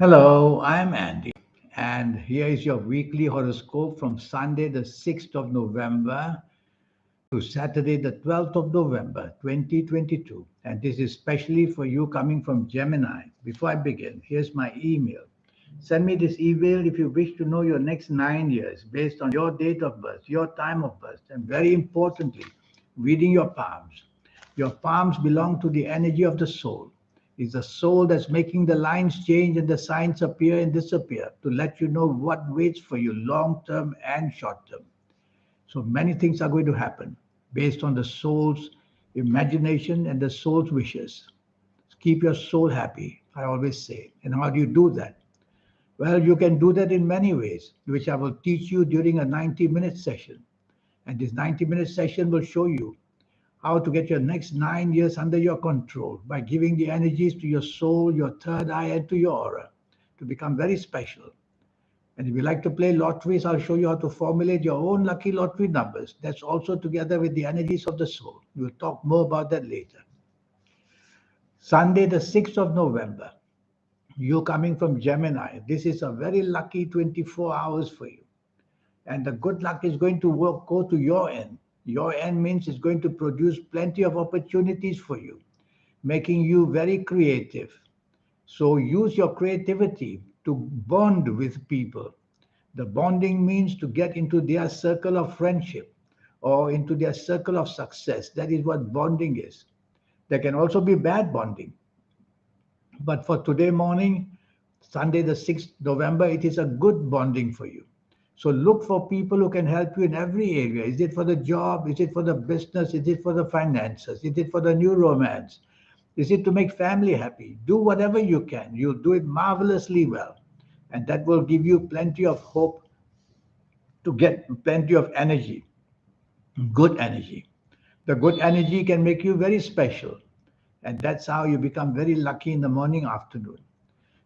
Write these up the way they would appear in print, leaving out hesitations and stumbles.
Hello, I'm Andy, and here is your weekly horoscope from Sunday, the 6th of November to Saturday, the 12th of November, 2022. And this is especially for you coming from Gemini. Before I begin, here's my email. Send me this email if you wish to know your next 9 years based on your date of birth, your time of birth, and very importantly, reading your palms. Your palms belong to the energy of the soul. It's the soul that's making the lines change and the signs appear and disappear to let you know what waits for you long term and short term. So many things are going to happen based on the soul's imagination and the soul's wishes. Keep your soul happy, I always say. And how do you do that? Well, you can do that in many ways, which I will teach you during a 90-minute session. And this 90-minute session will show you how to get your next 9 years under your control by giving the energies to your soul, your third eye, and to your aura to become very special. And if you like to play lotteries, I'll show you how to formulate your own lucky lottery numbers. That's also together with the energies of the soul. We'll talk more about that later. Sunday, the 6th of November. You coming from Gemini. This is a very lucky 24 hours for you. And the good luck is going to go to your end. Your end means it's going to produce plenty of opportunities for you, making you very creative. So use your creativity to bond with people. The bonding means to get into their circle of friendship or into their circle of success. That is what bonding is. There can also be bad bonding. But for today morning, Sunday, the 6th November, it is a good bonding for you. So look for people who can help you in every area. Is it for the job? Is it for the business? Is it for the finances? Is it for the new romance? Is it to make family happy? Do whatever you can. You'll do it marvelously well. And that will give you plenty of hope to get plenty of energy, good energy. The good energy can make you very special. And that's how you become very lucky in the morning, afternoon.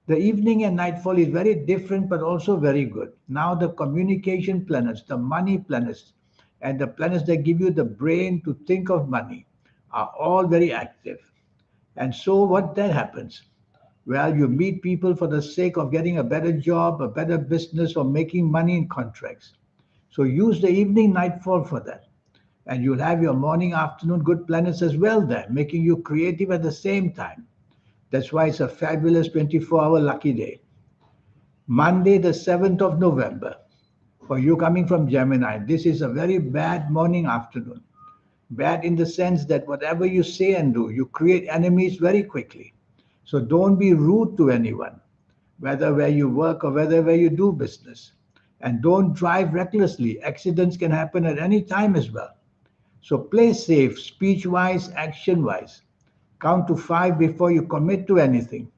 The evening and nightfall is very different, but also very good. Now, the communication planets, the money planets, and the planets that give you the brain to think of money are all very active. And so, what then happens? Well, you meet people for the sake of getting a better job, a better business, or making money in contracts. So, use the evening nightfall for that. And you'll have your morning, afternoon good planets as well there, making you creative at the same time. That's why it's a fabulous 24-hour lucky day. Monday, the 7th of November. For you coming from Gemini, this is a very bad morning, afternoon. Bad in the sense that whatever you say and do, you create enemies very quickly. So don't be rude to anyone, whether where you work or whether where you do business. And don't drive recklessly. Accidents can happen at any time as well. So play safe, speech wise, action wise. Count to five before you commit to anything.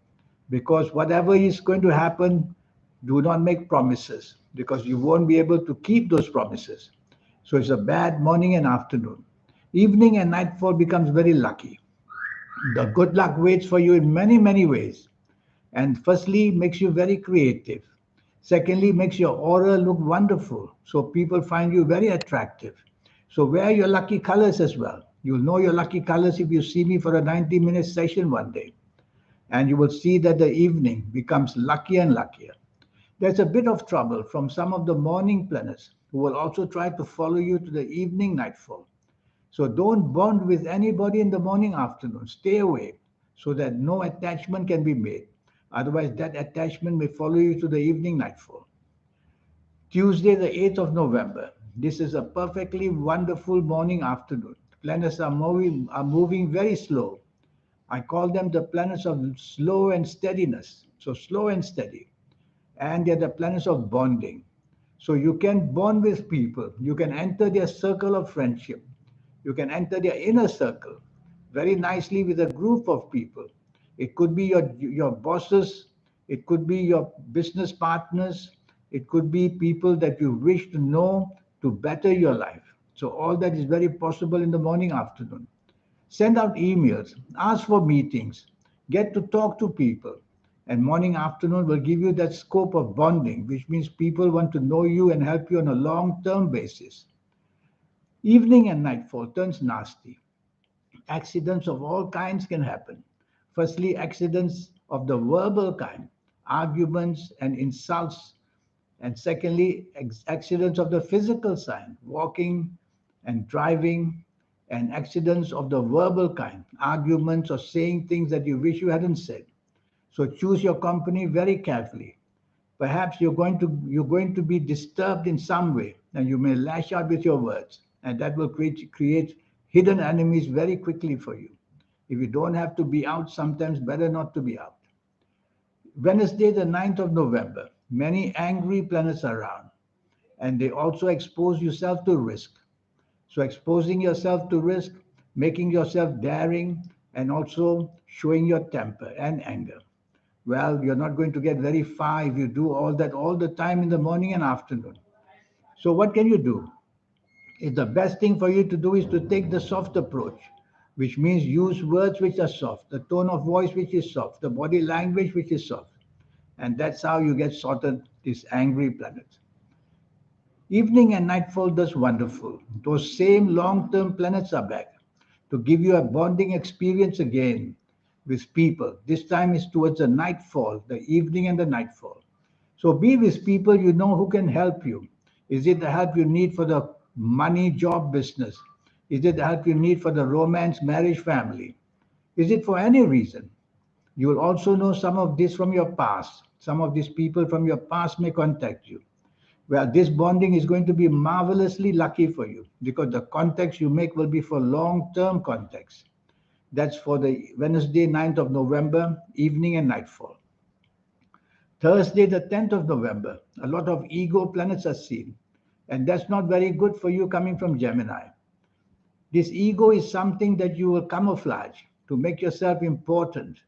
Because whatever is going to happen, do not make promises because you won't be able to keep those promises. So it's a bad morning and afternoon. Evening and nightfall becomes very lucky. The good luck waits for you in many, many ways. And firstly, makes you very creative. Secondly, makes your aura look wonderful. So people find you very attractive. So wear your lucky colors as well. You'll know your lucky colors if you see me for a 90-minute session one day. And you will see that the evening becomes luckier and luckier. There's a bit of trouble from some of the morning planets who will also try to follow you to the evening nightfall. So don't bond with anybody in the morning, afternoon. Stay away so that no attachment can be made. Otherwise, that attachment may follow you to the evening nightfall. Tuesday, the 8th of November. This is a perfectly wonderful morning, afternoon. Planets are moving very slow. I call them the planets of slow and steadiness. So slow and steady. And they're the planets of bonding. So you can bond with people. You can enter their circle of friendship. You can enter their inner circle very nicely with a group of people. It could be your bosses, it could be your business partners, it could be people that you wish to know to better your life. So all that is very possible in the morning, afternoon. Send out emails, ask for meetings, get to talk to people. And morning, afternoon will give you that scope of bonding, which means people want to know you and help you on a long term basis. Evening and nightfall turns nasty. Accidents of all kinds can happen. Firstly, accidents of the verbal kind. arguments and insults. And secondly, accidents of the physical sign, walking and driving, and accidents of the verbal kind, arguments or saying things that you wish you hadn't said. So choose your company very carefully. Perhaps you're going to be disturbed in some way, and you may lash out with your words, and that will create hidden enemies very quickly for you. If you don't have to be out, sometimes better not to be out. Wednesday, the 9th of November, many angry planets are around, and they also expose yourself to risk. So exposing yourself to risk, making yourself daring, and also showing your temper and anger. Well, you're not going to get very far if you do all that all the time in the morning and afternoon. So what can you do? The best thing for you to do is to take the soft approach, which means use words which are soft, the tone of voice which is soft, the body language which is soft. And that's how you get sorted these angry planets. Evening and nightfall does wonderful. Those same long-term planets are back to give you a bonding experience again with people. This time is towards the nightfall, the evening and the nightfall. So be with people you know who can help you. Is it the help you need for the money, job, business? Is it the help you need for the romance, marriage, family? Is it for any reason? You will also know some of this from your past. Some of these people from your past may contact you. Well, this bonding is going to be marvelously lucky for you because the contacts you make will be for long term contacts. That's for the Wednesday, 9th of November, evening and nightfall. Thursday, the 10th of November, a lot of ego planets are seen. And that's not very good for you coming from Gemini. This ego is something that you will camouflage to make yourself important,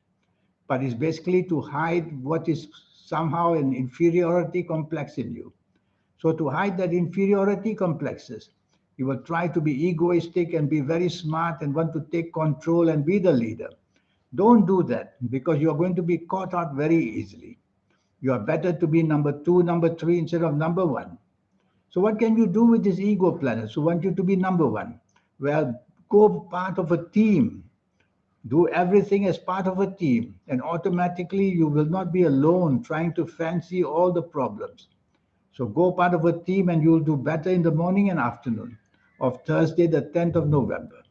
but it's basically to hide what is somehow an inferiority complex in you. So to hide that inferiority complexes, you will try to be egoistic and be very smart and want to take control and be the leader. Don't do that because you're going to be caught out very easily. You are better to be number two, number three instead of number one. So what can you do with this ego planet? So want you to be number one. Well, go part of a team. Do everything as part of a team, and automatically you will not be alone trying to fancy all the problems. So go part of a team and you'll do better in the morning and afternoon of Thursday, the 10th of November.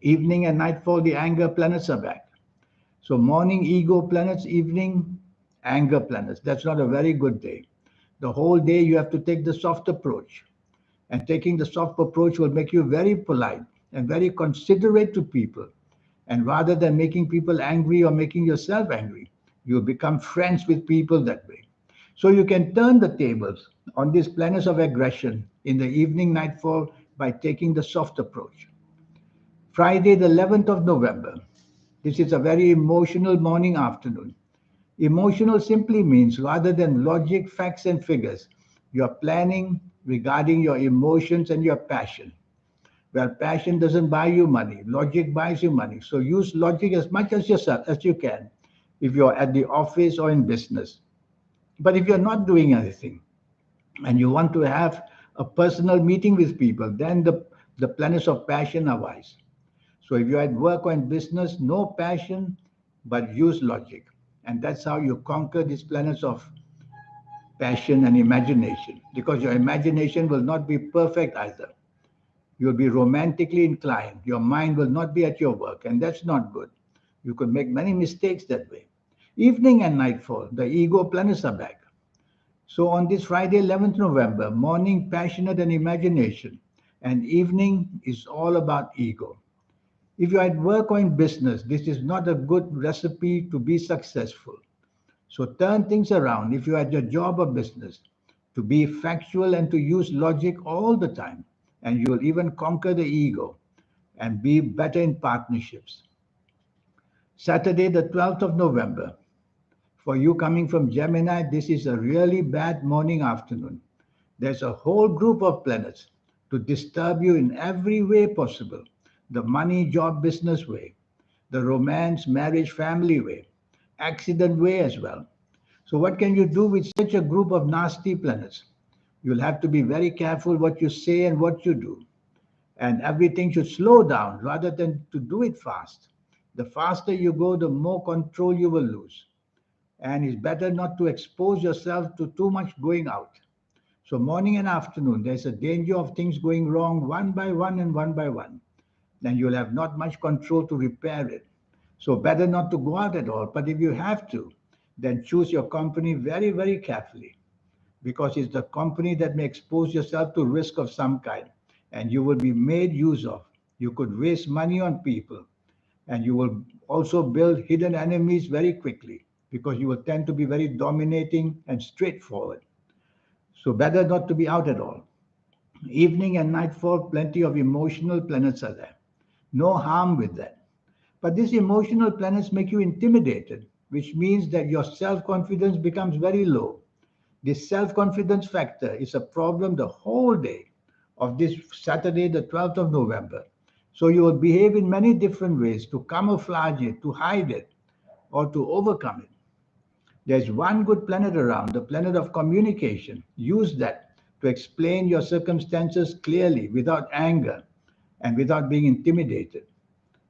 Evening and nightfall, the anger planets are back. So morning ego planets, evening anger planets. That's not a very good day. The whole day you have to take the soft approach. And taking the soft approach will make you very polite and very considerate to people. And rather than making people angry or making yourself angry, you become friends with people that way. So you can turn the tables on these planets of aggression in the evening nightfall by taking the soft approach. Friday, the 11th of November. This is a very emotional morning afternoon. Emotional simply means rather than logic, facts, and figures, you are planning regarding your emotions and your passion. Well, passion doesn't buy you money. Logic buys you money. So use logic as much as yourself as you can if you're at the office or in business. But if you're not doing anything and you want to have a personal meeting with people, then the planets of passion are wise. So if you're at work or in business, no passion, but use logic. And that's how you conquer these planets of passion and imagination, because your imagination will not be perfect either. You'll be romantically inclined. Your mind will not be at your work, and that's not good. You could make many mistakes that way. Evening and nightfall, the ego planets are back. So on this Friday, 11th November, morning passionate and imagination, and evening is all about ego. If you're at work or in business, this is not a good recipe to be successful. So turn things around if you're at your job or business to be factual and to use logic all the time. And you'll even conquer the ego and be better in partnerships. Saturday, the 12th of November. For you coming from Gemini, this is a really bad morning afternoon. There's a whole group of planets to disturb you in every way possible. The money, job, business way, the romance, marriage, family way, accident way as well. So what can you do with such a group of nasty planets? You'll have to be very careful what you say and what you do. And everything should slow down rather than to do it fast. The faster you go, the more control you will lose. And it's better not to expose yourself to too much going out. So morning and afternoon, there's a danger of things going wrong one by one and one by one. Then you'll have not much control to repair it. So better not to go out at all. But if you have to, then choose your company very, very carefully, because it's the company that may expose yourself to risk of some kind, and you will be made use of. You could waste money on people, and you will also build hidden enemies very quickly, because you will tend to be very dominating and straightforward. So better not to be out at all. Evening and nightfall, plenty of emotional planets are there. No harm with that. But these emotional planets make you intimidated, which means that your self confidence becomes very low. This self confidence factor is a problem the whole day of this Saturday, the 12th of November. So you will behave in many different ways to camouflage it, to hide it, or to overcome it. There's one good planet around, the planet of communication. Use that to explain your circumstances clearly without anger and without being intimidated.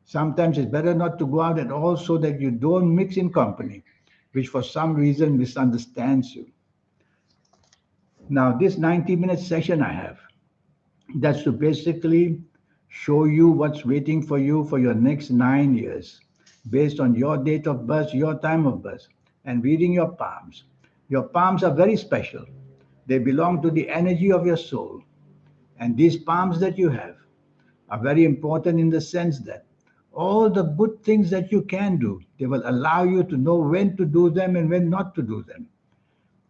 Sometimes it's better not to go out at all so that you don't mix in company, which for some reason misunderstands you. Now, this 90-minute session I have, that's to basically show you what's waiting for you for your next 9 years based on your date of birth, your time of birth, and reading your palms. Your palms are very special. They belong to the energy of your soul. And these palms that you have are very important in the sense that all the good things that you can do, they will allow you to know when to do them and when not to do them.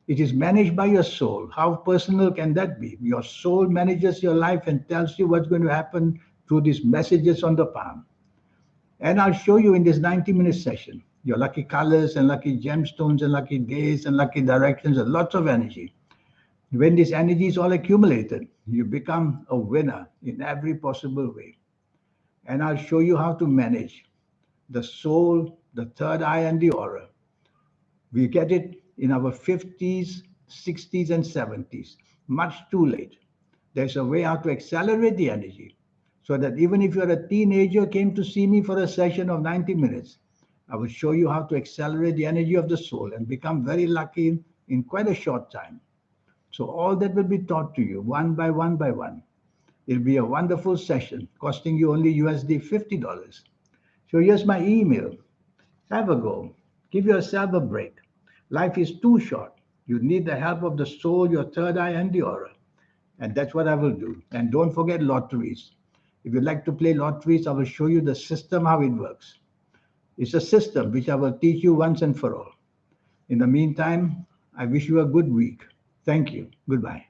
It is managed by your soul. How personal can that be? Your soul manages your life and tells you what's going to happen through these messages on the palm. And I'll show you in this 90-minute session your lucky colors and lucky gemstones and lucky days and lucky directions and lots of energy. When this energy is all accumulated, you become a winner in every possible way. And I'll show you how to manage the soul, the third eye, and the aura. We get it in our 50s, 60s, and 70s. Much too late. There's a way how to accelerate the energy so that even if you're a teenager, came to see me for a session of 90 minutes, I will show you how to accelerate the energy of the soul and become very lucky in quite a short time. So all that will be taught to you one by one by one. It'll be a wonderful session costing you only USD $50. So here's my email. Have a go. Give yourself a break. Life is too short. You need the help of the soul, your third eye, and the aura. And that's what I will do. And don't forget lotteries. If you like to play lotteries, I will show you the system, how it works. It's a system which I will teach you once and for all. In the meantime, I wish you a good week. Thank you. Goodbye.